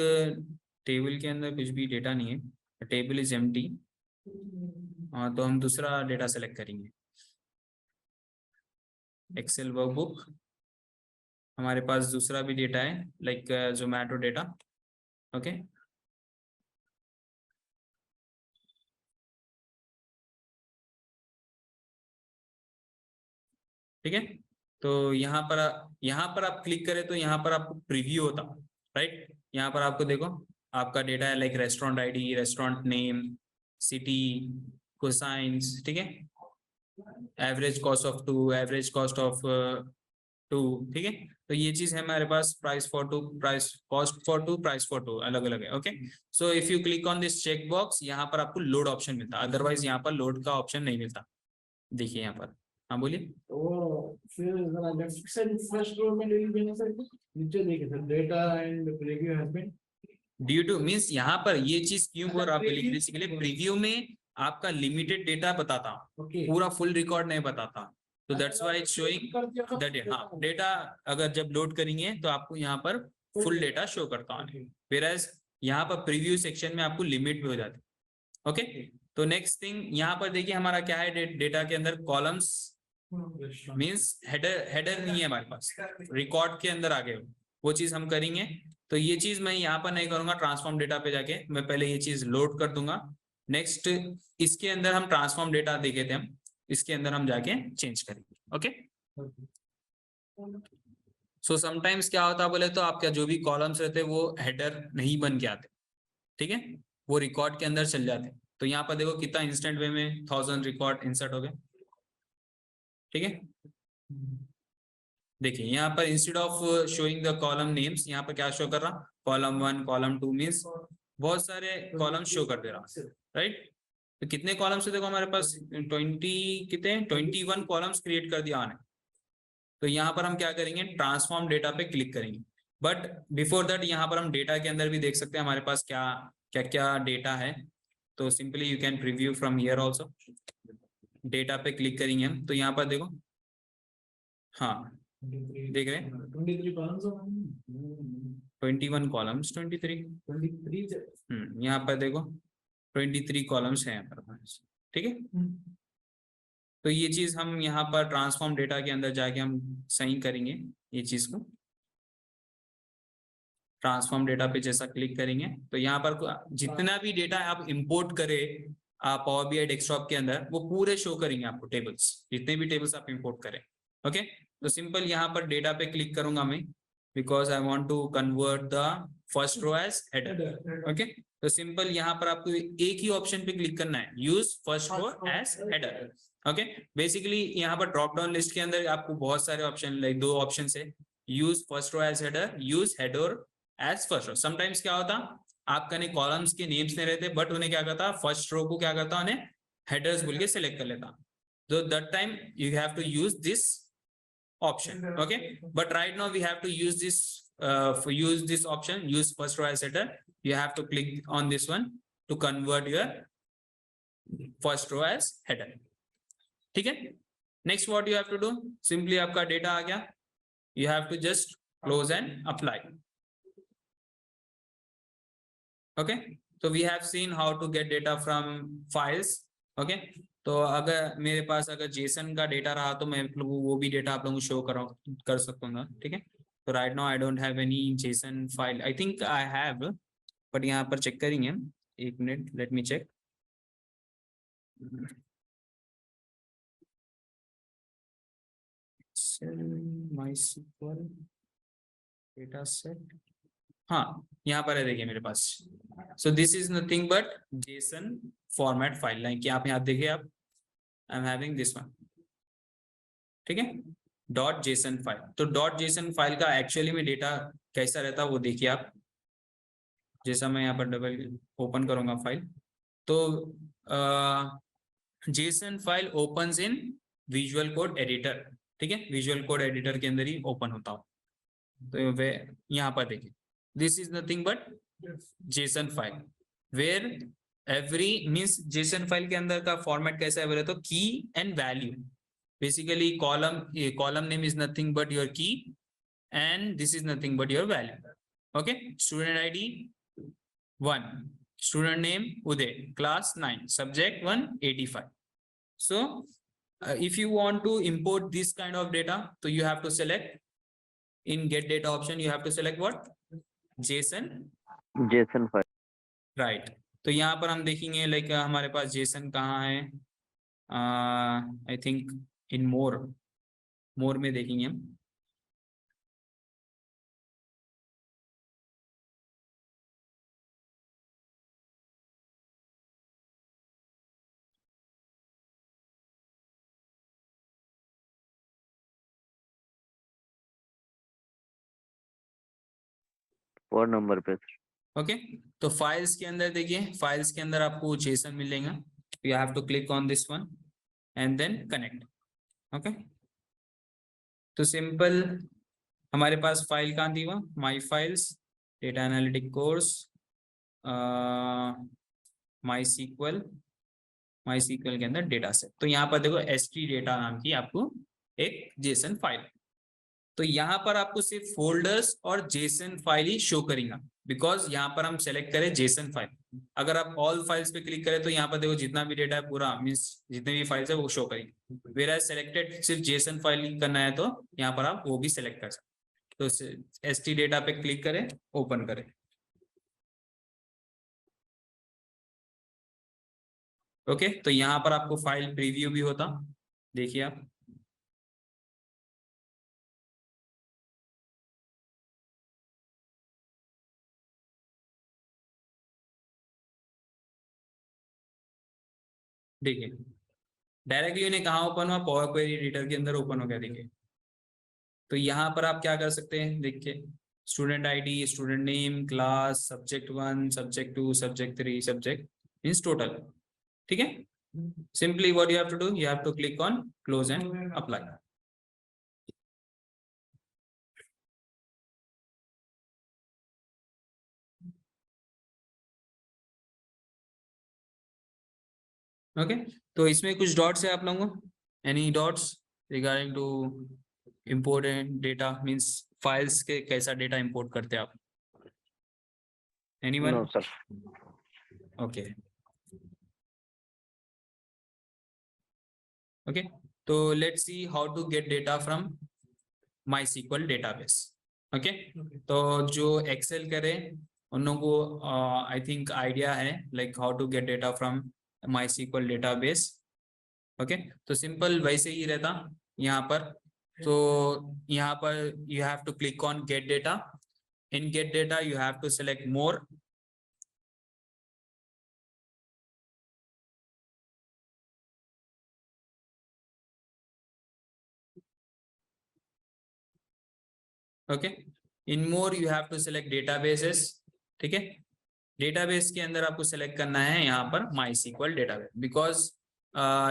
टेबल के अंदर कुछ भी डेटा नहीं है, टेबल इज एम्प्टी। तो हम दूसरा डेटा सेलेक्ट करेंगे, एक्सेल वर्कबुक, हमारे पास दूसरा भी डेटा है लाइक जोमेटो डेटा। ओके, ठीक है, तो यहाँ पर आप क्लिक करें तो यहाँ पर आपको प्रीव्यू होता, राइट? यहाँ पर आपको देखो आपका डेटा है like restaurant ID, restaurant name, city, cuisines, ठीक है, average cost of 2, average cost of 2, ठीक है। तो ये चीज है हमारे पास, price for 2, price cost for 2, price for 2 अलग अलग है। Okay, so if you click on this check box, यहाँ पर आपको लोड ऑप्शन मिलता है, अदरवाइज यहाँ पर लोड का ऑप्शन नहीं मिलता। देखिए यहाँ पर, हाँ बोलिए। तो फिर जरा लेफ्ट साइड फर्स्ट रो में डिलीट देना सर, नीचे देखिए sir data and preview has been due to means यहाँ पर ये चीज क्यों हो रहा है, बेसिकली प्रीव्यू में आपका लिमिटेड डेटा बताता, पूरा फुल रिकॉर्ड नहीं बताता, तो that's why it's showing that. हाँ, डेटा अगर जब लोड करेंगे तो आपको यहाँ पर फुल डेटा शो करता है, व्हेयरएज यहाँ पर प्रीव्यू सेक्शन में आपको लिमिट भी हो जाती है। ओके, तो नेक्स्ट थिंग यहाँ पर देखिए हमारा क्या है, डेटा के अंदर कॉलम्स मींस हेडर नहीं है हमारे पास, रिकॉर्ड के अंदर आ गए, वो चीज हम करेंगे। तो ये चीज मैं यहाँ पर नहीं करूंगा, ट्रांसफॉर्म डेटा पे जाके मैं पहले ये चीज लोड कर दूंगा। नेक्स्ट इसके अंदर हम ट्रांसफॉर्म डेटा देखे थे, हम इसके अंदर हम जाके चेंज करेंगे। ओके, सो समटाइम्स क्या होता है बोले तो आपका जो भी कॉलम्स रहते हैं वो हेडर नहीं बन के आते, ठीक है, वो रिकॉर्ड के अंदर चल जाते। तो यहाँ पर देखो कितना इंस्टेंट वे में 1000 रिकॉर्ड इंसर्ट हो गए, ठीक है। देखिए यहाँ पर instead of showing the column names, यहाँ पर क्या शो कर रहा, कॉलम 1 कॉलम 2 मीन्स बहुत सारे कॉलम शो कर दे रहा, राइट। तो कितने कॉलम्स है देखो हमारे पास 21 कॉलम्स क्रिएट कर दिया हमने। तो यहाँ पर हम क्या करेंगे, ट्रांसफॉर्म डेटा पे क्लिक करेंगे। बट बिफोर दैट यहाँ पर हम डेटा के अंदर भी देख सकते हैं हमारे पास क्या क्या क्या डेटा है। तो simply you can preview from here also. Data पे क्लिक करेंगे हम, तो यहाँ पर देखो, हाँ देख रहे हैं 23 columns 21 कॉलम्स 23। 23 यहाँ पर देखो 23 कॉलम्स हैं यहाँ पर, ठीक है। तो ये चीज हम यहाँ पर ट्रांसफॉर्म डेटा के अंदर जाके हम सही करेंगे ये चीज को। ट्रांसफॉर्म डेटा पे जैसा क्लिक करेंगे तो यहाँ पर जितना भी डेटा आप इंपोर्ट करें आप पावर बीआई डेस्कटॉप के अंदर, वो पूरे शो करेंगे आपको टेबल्स, जितने भी टेबल्स आप इंपोर्ट करें। ओके, तो सिंपल यहाँ पर डेटा पे क्लिक करूंगा मैं, because I want to convert the first row as header. Okay, तो सिंपल यहाँ पर आपको एक ही ऑप्शन पे क्लिक करना है, use first row as header. Okay, basically यहाँ पर ड्रॉप डाउन लिस्ट के अंदर आपको बहुत सारे ऑप्शन, लाइक 2 ऑप्शन है, use first row as header, use header as first row. Sometimes क्या होता, आपका नहीं कॉलम्स के नेम्स नहीं रहते, बट उन्हें क्या करता, फर्स्ट रो को क्या करता, उन्हें हेडर्स बोल के सिलेक्ट कर लेता। तो that time you have to use this option. Okay, but right now we have to use this option, use first row as header. You have to click on this one to convert your first row as header. ठीक है, next what you have to do, simply आपका डेटा आ गया, you have to just close and apply. Okay, so we have seen how to get data from files. Okay, तो अगर मेरे पास अगर जेसन का डेटा रहा तो मैं वो भी डेटा आप लोगों को शो कर सकता हूँ, ठीक है। तो right now I don't have any JSON file, I think I have, but यहाँ पर चेक करेंगे, एक minute, let me check. MySQL data set, हाँ यहाँ पर है, देखिए मेरे पास। So this is nothing but JSON format file, like आप यहाँ देखिए, आप I am having this one, ठीक है, डॉट जेसन फाइल। तो डॉट जेसन फाइल का एक्चुअली में डेटा कैसा रहता है वो देखिए आप। जैसा मैं यहाँ पर डबल ओपन करूंगा फाइल, तो जेसन फाइल ओपन्स इन विजुअल कोड एडिटर, ठीक है, विजुअल कोड एडिटर के अंदर ही ओपन होता हो। तो वे यहाँ पर देखिए, this is nothing but JSON file, where every means JSON file के अंदर का फॉर्मेट कैसा है बोले तो key and value, basically column name is nothing but your key and this is nothing but your value. Okay, student ID 1, student name Uday, class 9, subject 185। So if you want to import this kind of data, so you have to select in get data option, you have to select what, JSON file, right. तो यहाँ पर हम देखेंगे लाइक हमारे पास जेसन कहाँ है, आई थिंक इन मोर में देखेंगे हम। और नंबर पे ओके, तो फाइल्स के अंदर देखिए, फाइल्स के अंदर आपको जेसन मिलेगा, you have to click on this one and then connect. Okay, तो सिंपल हमारे पास फाइल कहाँ दी हुआ, my files, data analytic course, MySQL के अंदर डेटा सेट। तो यहाँ पर देखो st डेटा नाम की आपको एक जेसन फाइल, तो यहाँ पर आपको सिर्फ फोल्डर्स और जेसन फाइल ही शो करेगा, बिकॉज यहाँ पर हम सेलेक्ट करें जेसन फाइल। अगर आप ऑल फाइल्स पे क्लिक करें तो यहाँ पर देखो जितना भी डेटा है पूरा मीन्स जितने भी फाइल्स है वो शो करेंगे, वेयर सेलेक्टेड सिर्फ जेसन फाइल करना है तो यहाँ पर आप वो भी सिलेक्ट कर सकते। तो st डेटा पे क्लिक करें, ओपन करें। ओके, तो यहाँ पर आपको फाइल प्रीव्यू भी होता, देखिए आप, देखिए डायरेक्टली उन्हें कहाँ ओपन हुआ, पावर क्वेरी एडिटर के अंदर ओपन हो गया। देखिए, तो यहाँ पर आप क्या कर सकते हैं, देखिए student ID, student name, class, subject 1, subject 2, subject 3, subject means total. ठीक है, simply what you have to do, you have to click on close and apply. Okay, तो इसमें कुछ डॉट्स है आप लोगों को, any doubts regarding to important data, means files के कैसा डेटा इंपोर्ट करते हैं आप, anyone? No sir. Okay okay, तो let's see how to get data from MySQL database. Okay, तो जो एक्सेल करे उन लोगों को आई थिंक आइडिया है like how to get data from MySQL database. Okay, तो सिंपल वैसे ही रहता यहाँ पर। तो यहाँ पर you have to click on get data. In get data you have to select more. Okay, in more you have to select databases. ठीक है, डेटाबेस के अंदर आपको सेलेक्ट करना है यहाँ पर MySQL डेटाबेस, बिकॉज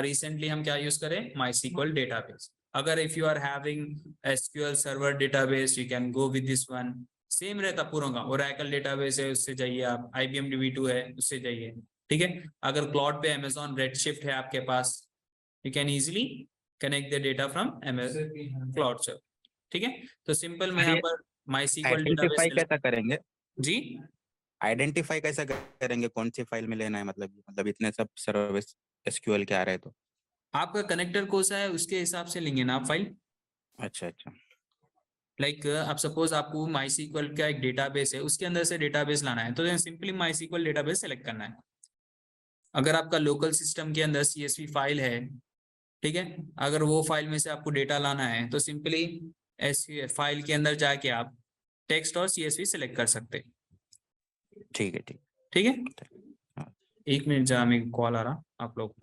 रिसेंटली हम क्या यूज करें, MySQL डेटाबेस। अगर if you are having SQL server database you can go with this one, same रहता पूरा का। ओरेकल डेटाबेस है उससे जाइए आप, IBM DB2 है उससे जाइए। ठीक है, अगर क्लाउड पे Amazon Redshift है आपके पास, you can easily connect the data from cloud server. ठीक है, तो सिंपल मैं यहाँ पर MySQL डेटाबेस आइडेंटिफाई कैसा करेंगे? जी, आइडेंटिफाई कैसा करेंगे कौन सी फाइल में लेना है? मतलब इतने सब सर्विस SQL के आ रहे हैं तो। आपका कनेक्टर कौन सा है उसके हिसाब से लेंगे ना आप फाइल। अच्छा अच्छा, लाइक आप सपोज आपको MySQL का एक डेटाबेस है, उसके अंदर से डेटाबेस लाना है तो सिंपली MySQL डेटाबेस सेलेक्ट करना है। अगर आपका लोकल सिस्टम के अंदर CSV फाइल है, ठीक है, अगर वो फाइल में से आपको डेटा लाना है तो सिंपली फाइल के अंदर जाके आप टेक्स्ट और CSV सेलेक्ट कर सकते हैं। ठीक है ठीक। ठीक है, हाँ। 1 मिनट जरा मेरे कॉल आ रहा आप लोग।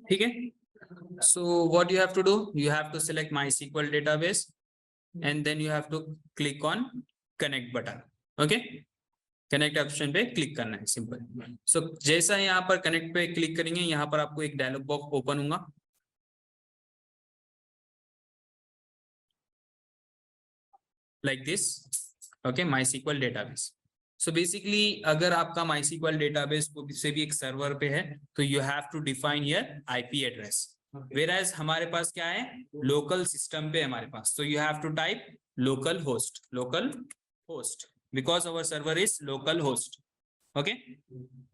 ठीक है, so what you have to do, you have to select MySQL database and then you have to click on connect button. okay, connect option पे क्लिक करना है सिंपल। सो जैसा यहाँ पर कनेक्ट पे क्लिक करेंगे यहाँ पर आपको एक डायलॉग बॉक्स ओपन होगा like this. Okay, MySQL database. So basically अगर आपका MySQL डेटाबेस से भी एक सर्वर पे है तो you have to define your IP address. वेराज हमारे पास क्या है, लोकल सिस्टम पे हमारे पास, तो you have to type local host because our server is local host. Okay,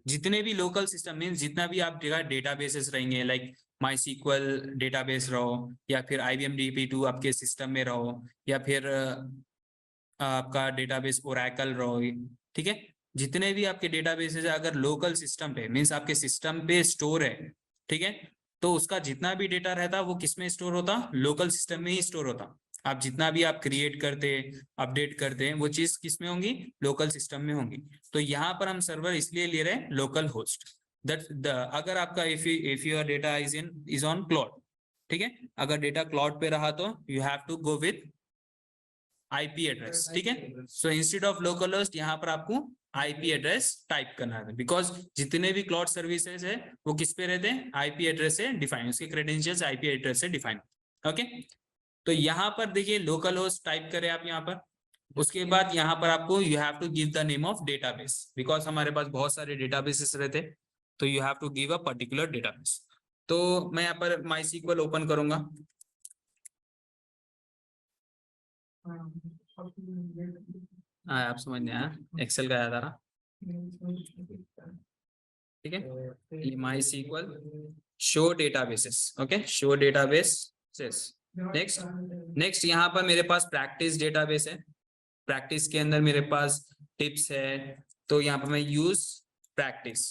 जितने भी लोकल सिस्टम मीन जितना भी आप डेटाबेसेस रहेंगे लाइक MySQL डेटाबेस रहो या फिर IBM DB2 आपके सिस्टम में रहो या फिर आपका डेटाबेस ओरेकल रहो, ठीक है, जितने भी आपके डेटाबेसेस है अगर लोकल सिस्टम पे मीन्स आपके सिस्टम पे स्टोर है, ठीक है, तो उसका जितना भी डेटा रहता वो किस में स्टोर होता, लोकल सिस्टम में ही स्टोर होता। आप जितना भी आप क्रिएट करते अपडेट करते हैं वो चीज किस में होंगी, लोकल सिस्टम में होंगी। तो यहाँ पर हम सर्वर इसलिए ले रहे हैं लोकल होस्ट। दैट अगर आपका if your data is on cloud, ठीक है, अगर डेटा क्लाउड पे रहा तो you have to go with IP address. ठीक है, so instead of local host यहाँ पर आपको IP एड्रेस टाइप करना है बिकॉज जितने भी क्लाउड सर्विसेज है वो किस पे रहते हैं, IP एड्रेस से डिफाइन, उसके क्रेडेंशियल्स IP एड्रेस से डिफाइन। ओके, तो यहाँ पर देखिए लोकल होस्ट टाइप करें आप यहाँ पर, उसके बाद यहाँ पर आपको you have to give the name of database because हमारे पास बहुत सारे डेटाबेसेस रहते तो you have to give a particular database. तो मैं यहाँ पर MySQL ओपन करूंगा। आप समझ नहीं आया, एक्सेल का याद आ रहा, ठीक है, MySQL show databases. Okay, show databases. Next यहाँ पर मेरे पास प्रैक्टिस डेटाबेस है, प्रैक्टिस के अंदर मेरे पास टिप्स है तो यहाँ पर मैं use practice.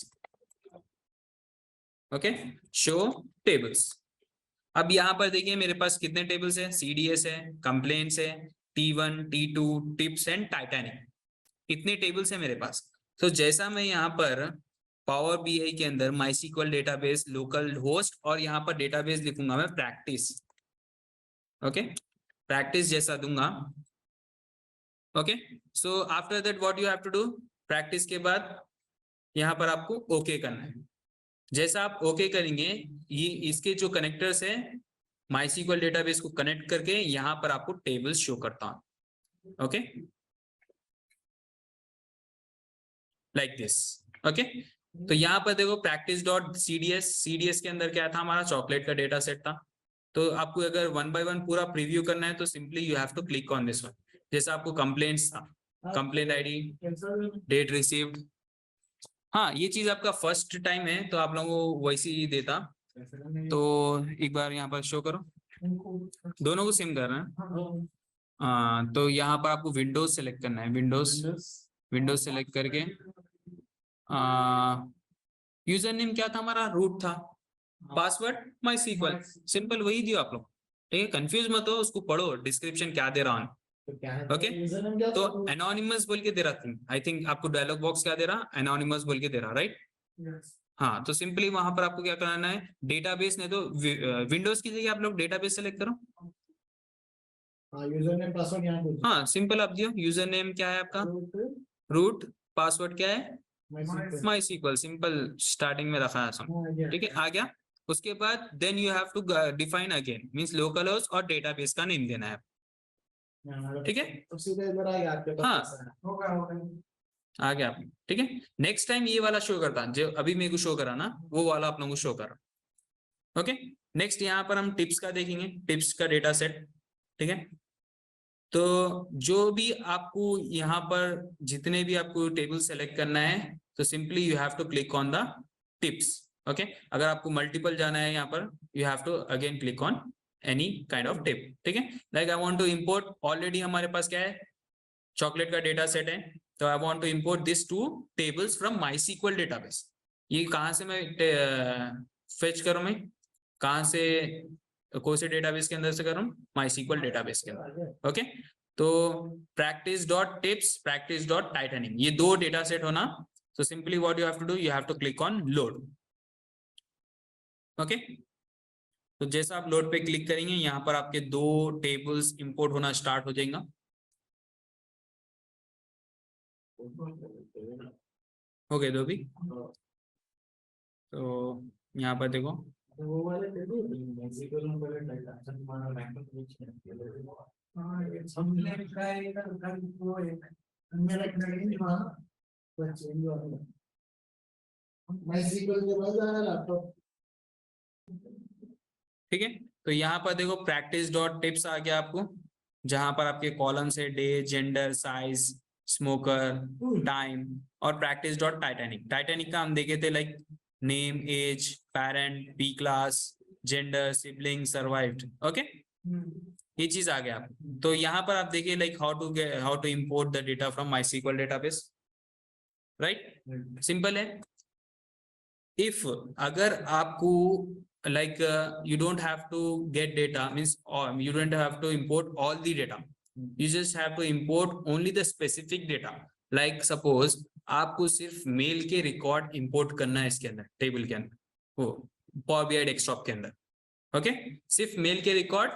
Okay, show tables. अब यहाँ पर देखिए मेरे पास कितने टेबल्स है, CDS है, कंप्लेंट्स है, T1, T2, tips and Titanic, इतने टेबल्स है मेरे पास। तो जैसा मैं यहाँ पर पावर BI के अंदर MySQL डेटाबेस, लोकल होस्ट और यहाँ पर डेटाबेस लिखूंगा मैं प्रैक्टिस। ओके, प्रैक्टिस जैसा दूंगा। Okay, so after that what you have to do, practice के बाद यहाँ पर आपको ओके करना है। जैसा आप ओके करेंगे, ये इसके जो कनेक्टर्स है MySQL डेटाबेस को कनेक्ट करके यहाँ पर आपको टेबल्स शो करता हूँ। Okay, like this. ओके, तो यहाँ पर देखो practice.cds के अंदर क्या था, हमारा चॉकलेट का डेटा सेट था। तो आपको अगर 1 by 1 पूरा प्रीव्यू करना है तो simply you have to click on this one. जैसा आपको कंप्लेंट्स था, कंप्लेंट ID, डेट रिसीव्ड, हाँ ये चीज आपका फर्स्ट टाइम है तो आप लोगों को वैसे ही देता। तो एक बार यहाँ पर शो करो, दोनों को सेम कर रहे हैं। तो यहाँ पर आपको विंडोज सेलेक्ट करना है, विंडोज सेलेक्ट करके यूजर नेम क्या था हमारा, रूट था, पासवर्ड MySQL, सिंपल वही दियो आप लोग। ठीक है, कंफ्यूज मत हो, उसको पढ़ो डिस्क्रिप्शन क्या दे रहा हूँ। ओके, तो एनोनिमस बोल के दे रहा था, आई थिंक आपको डायलॉग बॉक्स क्या दे रहा, एनोनिमस बोल के दे रहा, राइट? हाँ, तो सिंपली वहां पर आपको क्या करना है, डेटाबेस नहीं तो विंडोज की जगह आप लोग डेटाबेस सेलेक्ट करो। यूजर नेम पासवर्ड यहाँ पे, हाँ सिंपल आप दियो, यूजर नेम क्या है आपका, रूट, पासवर्ड क्या है MySQL, सिंपल स्टार्टिंग में रखा है सब। ठीक है, आ गया। उसके बाद then you have to define again, means local host और डेटाबेस का नेम देना है। ठीक है, तो सीधे इधर आ गया आपके पास। हाँ। होगा आ गया। ठीक है, नेक्स्ट टाइम ये वाला शो करता, जो अभी मेरे को शो करा ना वो वाला आप लोगों को शो करा। ओके, नेक्स्ट यहाँ पर हम टिप्स का देखेंगे, टिप्स का डेटा सेट। ठीक है, तो जो भी आपको यहाँ पर जितने भी आपको टेबल सेलेक्ट करना है तो simply you have to click on the tips. Okay, अगर आपको मल्टीपल जाना है यहाँ पर you have to again click on any kind of tip. ठीक है, like I want to import, already हमारे पास क्या है, चॉकलेट का डेटा सेट है, तो I want to import this two tables from MySQL database. ये कहाँ से मैं फेच करूँ, मैं कहाँ से, कौन से डेटाबेस के अंदर से करूँ, MySQL डेटाबेस के अंदर। ओके, तो practice.tips, practice.titanic, ये दो डेटा सेट होना। तो simply what you have to do, you have to click on load. Okay, तो जैसा आप लोड पे क्लिक करेंगे यहाँ पर आपके दो टेबल्स इंपोर्ट होना स्टार्ट हो जाएगा। हो गए दो भी, तो यहाँ पर देखो वो वाले MySQL में पहले डाटा तुम्हारा बैकअप नीचे हमने लिखा वो मेरा नहीं था पर चेंज हुआ MySQL के बाद आया लैपटॉप। ठीक है, तो यहाँ पर देखो practice.tips आ गया आपको, जहां पर आपके कॉलम्स है day, gender, size, smoker, time, और practice.titanic, टाइटैनिक का हम देखे थे like name, age, parent, P class, gender, sibling, survived. Okay, ये चीज आ गया। तो यहाँ पर आप देखिए like how to import the data from MySQL database, right? Simple है। इफ अगर आपको like you don't have to get data, means you don't have to import all the data, you just have to import only the specific data, like suppose आपको सिर्फ मेल के रिकॉर्ड इंपोर्ट करना है इसके अंदर, टेबल के अंदर, वो पावर BI डेस्कटॉप के अंदर। ओके, सिर्फ मेल के रिकॉर्ड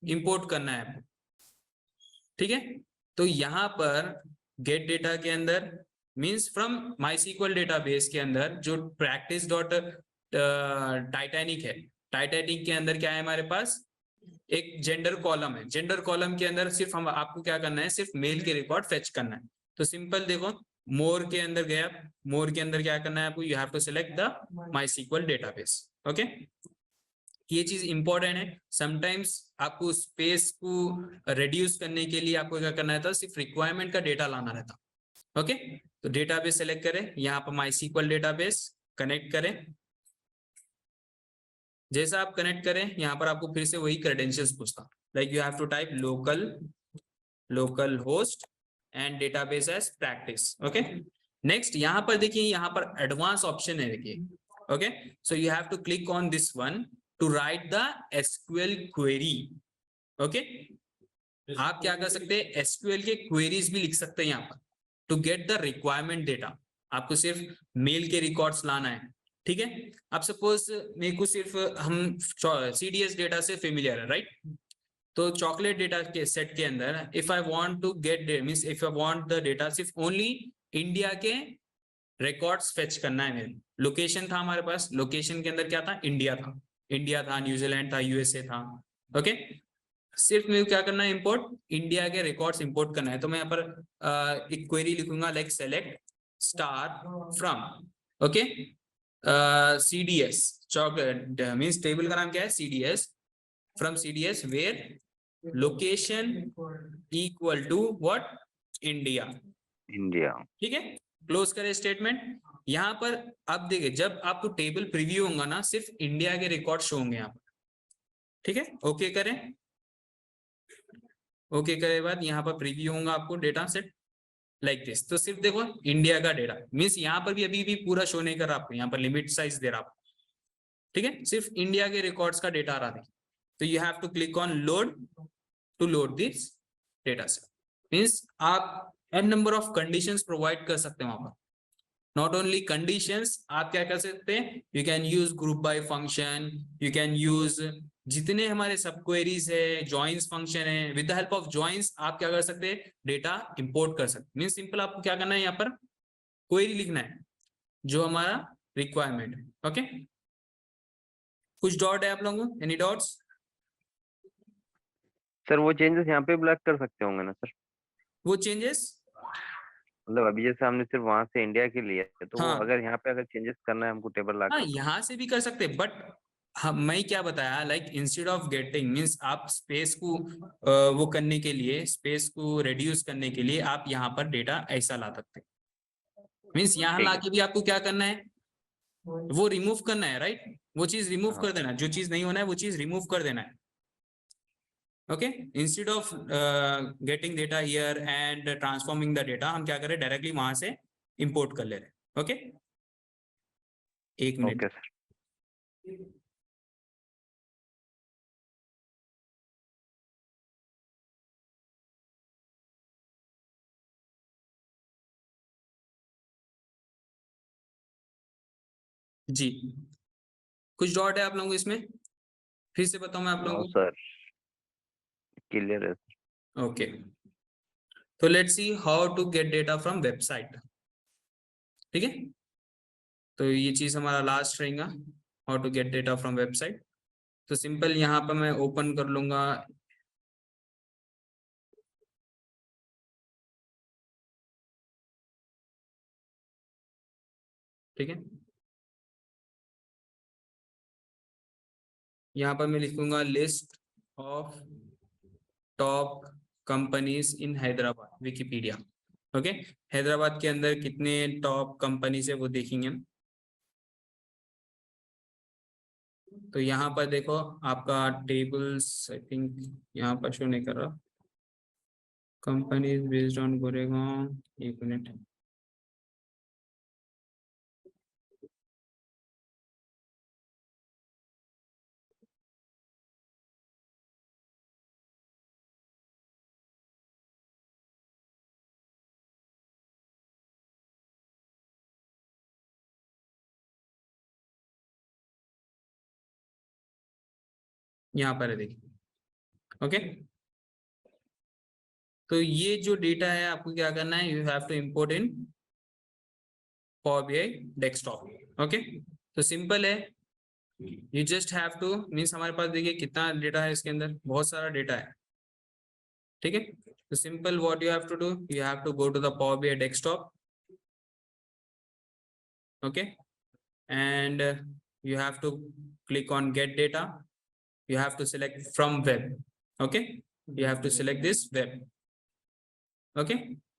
इंपोर्ट करना है आपको। ठीक है, तो यहाँ पर गेट डेटा के अंदर मींस फ्रॉम MySQL डेटाबेस के अंदर जो practice.titanic है, टाइटैनिक के अंदर क्या है हमारे पास, एक जेंडर कॉलम है, जेंडर कॉलम के अंदर सिर्फ हम आपको क्या करना है, सिर्फ मेल के रिकॉर्ड फेच करना है। तो सिंपल देखो, मोर के अंदर गया, मोर के अंदर क्या करना है आपको, you have to select the MySQL database. Okay, ये चीज इंपॉर्टेंट है। समटाइम्स आपको स्पेस को रिड्यूस करने के लिए आपको क्या करना रहता है, सिर्फ रिक्वायरमेंट का डेटा लाना रहता। ओके, तो डेटाबेस सेलेक्ट करें, यहाँ पर MySQL डेटाबेस कनेक्ट करें। जैसा आप कनेक्ट करें यहाँ पर आपको फिर से वही क्रेडेंशियल्स पूछता, like you have to type local host and database as practice. Okay, next यहाँ पर देखिए, यहाँ पर एडवांस ऑप्शन है, देखिए Okay, so you have to click on this one to write the SQL query. Okay, आप क्या कर सकते हैं, SQL के क्वेरीज भी लिख सकते हैं यहाँ पर to get the requirement data. आपको सिर्फ मेल के रिकॉर्ड्स लाना है, ठीक है। अब सपोज मेरे को सिर्फ हम CDS डेटा से फेमिलियर है, राइट। तो चॉकलेट डेटा के सेट के अंदर if I want to get means if I want the data सिर्फ ओनली इंडिया के रिकॉर्ड्स फेच करना है। मेरे लोकेशन था हमारे पास, लोकेशन के अंदर क्या था, इंडिया था, न्यूजीलैंड था, USA था। ओके, सिर्फ मेरे को क्या करना है, इंपोर्ट इंडिया के रिकॉर्ड्स इंपोर्ट करना है। तो मैं यहाँ पर एक क्वेरी लिखूंगा like select star from, okay, CDS chocolate means table का नाम क्या है, CDS, from CDS where location equal to what, India. ठीक है, क्लोज करें स्टेटमेंट। यहाँ पर अब देखिए जब आपको टेबल प्रीव्यू होगा ना, सिर्फ इंडिया के रिकॉर्ड शो होंगे यहाँ पर, ठीक है। ओके करें, ओके करे बाद यहाँ पर प्रीव्यू होगा आपको डेटा सेट लाइक दिस। तो सिर्फ देखो इंडिया का डेटा मींस यहाँ पर भी अभी भी पूरा शो नहीं कर रहा आपको, यहाँ पर लिमिट साइज दे रहा आपको, ठीक है। सिर्फ इंडिया के रिकॉर्ड्स का डेटा आ रहा है। तो you have to click on load to load this data set. Means आप n number of conditions provide कर सकते हैं वहां पर। नॉट ओनली कंडीशंस, आप क्या कर सकते हैं, you can use group by function, you can use जितने हमारे सब क्वेरीज है, जॉइंस फंक्शन है, with the help of joins आप क्या कर सकते हैं, डेटा इंपोर्ट कर सकते हैं। मींस सिंपल आपको क्या करना है, यहाँ पर क्वेरी लिखना है जो हमारा रिक्वायरमेंट है। ओके, कुछ डॉट है आप लोगों को, एनी डॉट्स? सर वो चेंजेस यहाँ पे ब्लैक कर सकते होंगे ना सर? वो चेंजेस मतलब अभी जैसे हमने सिर्फ वहां से इंडिया के लिए है, तो वो हाँ अगर यहाँ पे अगर चेंजेस करना है हमको टेबल ला हाँ, के, यहाँ से भी कर सकते, बट मैं क्या बताया, like instead of getting means आप स्पेस को वो करने के लिए, स्पेस को रिड्यूस करने के लिए आप यहाँ पर डेटा ऐसा ला सकते हैं। मींस यहाँ ठीक है। लाके भी आपको क्या करना है, वो रिमूव करना है, राइट। वो चीज रिमूव हाँ। कर देना, जो चीज नहीं होना है वो चीज रिमूव कर देना है। Okay, instead of getting data here and transforming the data, हम क्या करें, डायरेक्टली वहां से इंपोर्ट कर ले रहे हैं। ओके, एक मिनट। Okay sir. जी, कुछ डॉट है आप लोगों को इसमें, फिर से बताऊं मैं आप लोगों नो को? सर, क्लियर है। ओके, तो let's see how to get data from website. ठीक है, तो ये चीज हमारा लास्ट रहेगा, how to get data from website. तो सिंपल यहाँ पर मैं ओपन कर लूंगा, ठीक है। यहाँ पर मैं लिखूंगा list of top companies in Hyderabad, Wikipedia. Okay, Hyderabad के अंदर कितने टॉप कंपनीज है वो देखेंगे हम। तो यहाँ पर देखो आपका टेबल्स, आई थिंक यहाँ पर शो नहीं कर रहा, कंपनीज बेस्ड ऑन गोरेगांव, एक मिनट। यहाँ पर है, देखिए। ओके, तो ये जो डेटा है आपको क्या करना है, you have to import in power BI desktop. Okay, तो सिंपल है, you just have to means हमारे पास देखिए कितना डेटा है इसके अंदर, बहुत सारा डेटा है। ठीक है, तो simple what you have to do, you have to go to the power BI desktop. Okay, and you have to click on get data, you have to select from web. Okay, you have to select this web. Okay,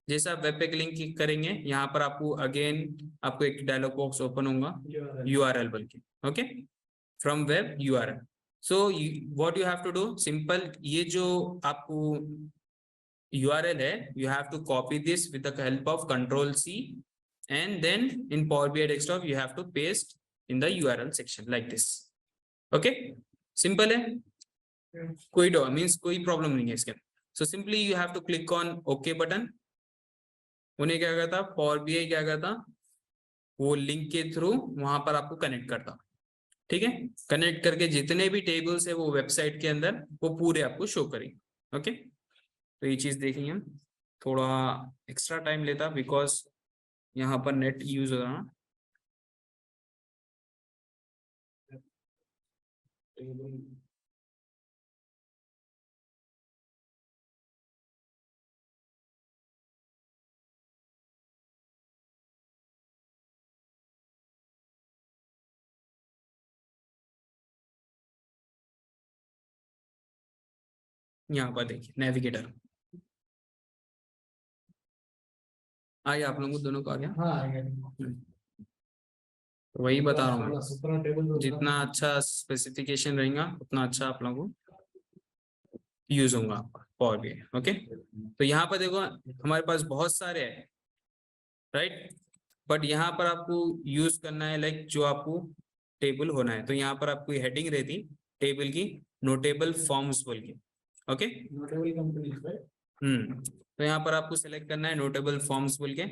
जैसा आप वेब पे क्लिक करेंगे यहाँ पर आपको अगेन आपको एक डायलॉग बॉक्स ओपन होगा URL बोल के। Okay, from web URL। So what you have to do, simple ये जो आपको URL है, you have to copy this with the help of Control C, and then in Power BI Desktop you have to paste in the URL section like this. Okay, simple है, कोई मीन्स कोई प्रॉब्लम नहीं है इसके। So simply you have to click on okay button. उन्हें क्या करता, पावर बीआई क्या करता, वो लिंक के थ्रू वहां पर आपको कनेक्ट करता। ठीक है, कनेक्ट करके जितने भी टेबल्स है वो वेबसाइट के अंदर वो पूरे आपको शो करेंगे। ओके, तो ये चीज देखेंगे हम, थोड़ा एक्स्ट्रा टाइम लेता बिकॉज यहाँ पर नेट यूज हो रहा। यहाँ पर देखिए नेविगेटर आइए, आप लोगों को दोनों को आ गया। हाँ, तो वही बता रहा हूँ, 17 टेबल जितना अच्छा स्पेसिफिकेशन रहेगा उतना अच्छा आप लोगों को यूज होगा पावर बीआई। ओके, तो यहाँ पर देखो हमारे पास बहुत सारे हैं, राइट, बट यहाँ पर आपको यूज करना है लाइक जो आपको टेबल होना है। तो यहाँ पर आपको हेडिंग रहती टेबल की, नोटेबल फॉर्म्स बोल के। Okay, notable companies. तो यहाँ पर आपको सिलेक्ट करना है नोटेबल फॉर्म्स बोल के,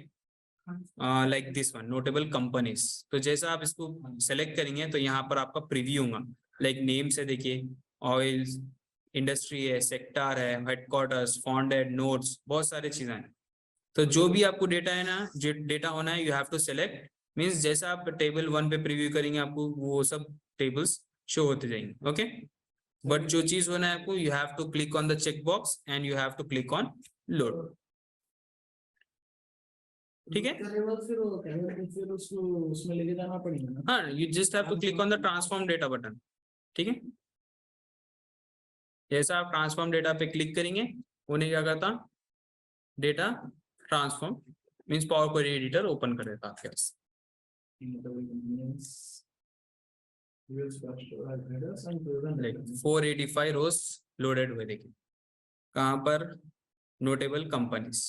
like this one, notable companies. तो जैसा आप इसको सेलेक्ट करेंगे तो यहाँ पर आपका प्रीव्यू होगा, लाइक नेम से देखिए, ऑयल इंडस्ट्री है, सेक्टर है, हेडक्वार्टर्स, फाउंडेड, नोट्स, बहुत सारी चीजें हैं। तो जो भी आपको डेटा है ना, जो डेटा होना है, you have to select. Means जैसा आप टेबल 1 पे प्रीव्यू करेंगे आपको वो सब टेबल्स शो होते जाएंगे। ओके, बट जो चीज होना है आपको, you have to click on the check box and you have to click on load. ठीक है, फिर उसको उसमें लेके जाना पड़ेगा ना। हाँ, you just have to click on the transform data button. ठीक है, जैसा आप ट्रांसफॉर्म डेटा पे क्लिक करेंगे उन्हें क्या करता, data transform means power query editor open कर देता आपके पास। 485 रोज लोडेड हुए, देखिए कहाँ पर, नोटेबल कंपनीज।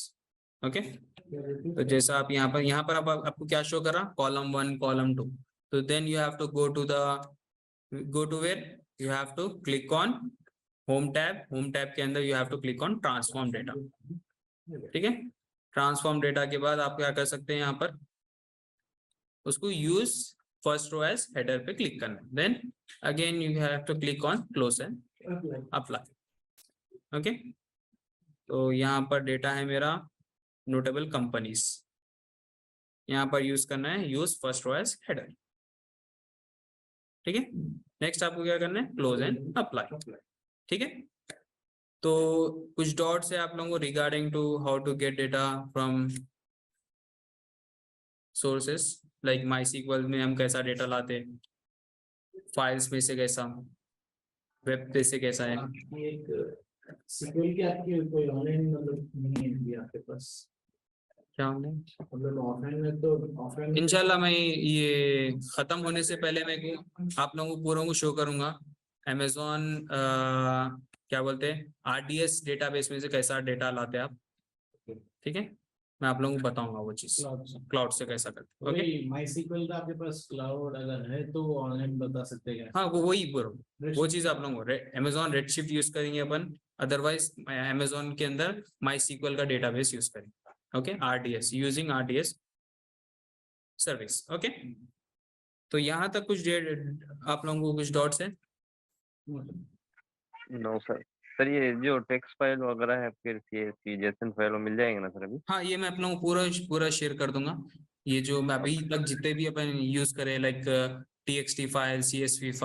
ओके, तो जैसा आप यहाँ पर आपको क्या शो कर रहा, कॉलम 1 कॉलम 2। तो then you have to go to where you have to click on home tab के अंदर you have to click on transform data. ठीक है, ट्रांसफॉर्म डेटा के बाद आप क्या कर सकते हैं, यहाँ पर उसको use first row as header पे क्लिक करना, then again you have to click on close and apply. Okay, तो यहाँ पर डेटा है मेरा नोटेबल कंपनीज, यहाँ पर यूज करना है use first row as header. ठीक है, नेक्स्ट आपको क्या करना है, क्लोज एंड अप्लाई। ठीक है, तो कुछ डॉट्स है आप लोगों को regarding to how to get data from sources, like MySQL में हम कैसा डेटा लाते, फाइल्स में से कैसा, वेब पे से कैसा है। एक सीक्वल की आपकी कोई ऑनलाइन मतलब नहीं है आपके पास क्या होना है, मतलब ऑफलाइन में तो ऑफलाइन इंशाल्लाह मैं ये खत्म होने से पहले मैं आप लोगों को पूरों को शो करूंगा अमेजोन क्या बोलते हैं RDS डेटाबेस में से कैसा डेटा लाते हैं आप। ठीक है, मैं आप लोगों को बताऊंगा वो चीज क्लाउड से कैसा करते। ओके, माईसीक्वल का आपके पास क्लाउड अगर है तो ऑनलाइन बता सकते हैं। हाँ, वो वही वो चीज आप लोगों को अमेजोन रेडशिफ्ट यूज करेंगे अपन, अदरवाइज अमेजोन के अंदर माईसीक्वल का डेटाबेस यूज करेंगे। Okay, RDS using RDS service. Okay, तो यहाँ तक कुछ आप लोगों को कुछ डॉट्स है। नो सर ये जो टेक्स्ट फाइल वगैरह है फिर CSV जेसन फाइल वो मिल जाएंगे ना सर अभी। हाँ, ये मैं आप लोगों को पूरा शेयर कर दूंगा। ये जो मैं अभी तक जितने भी अपन यूज करें like TXT file, CSV file,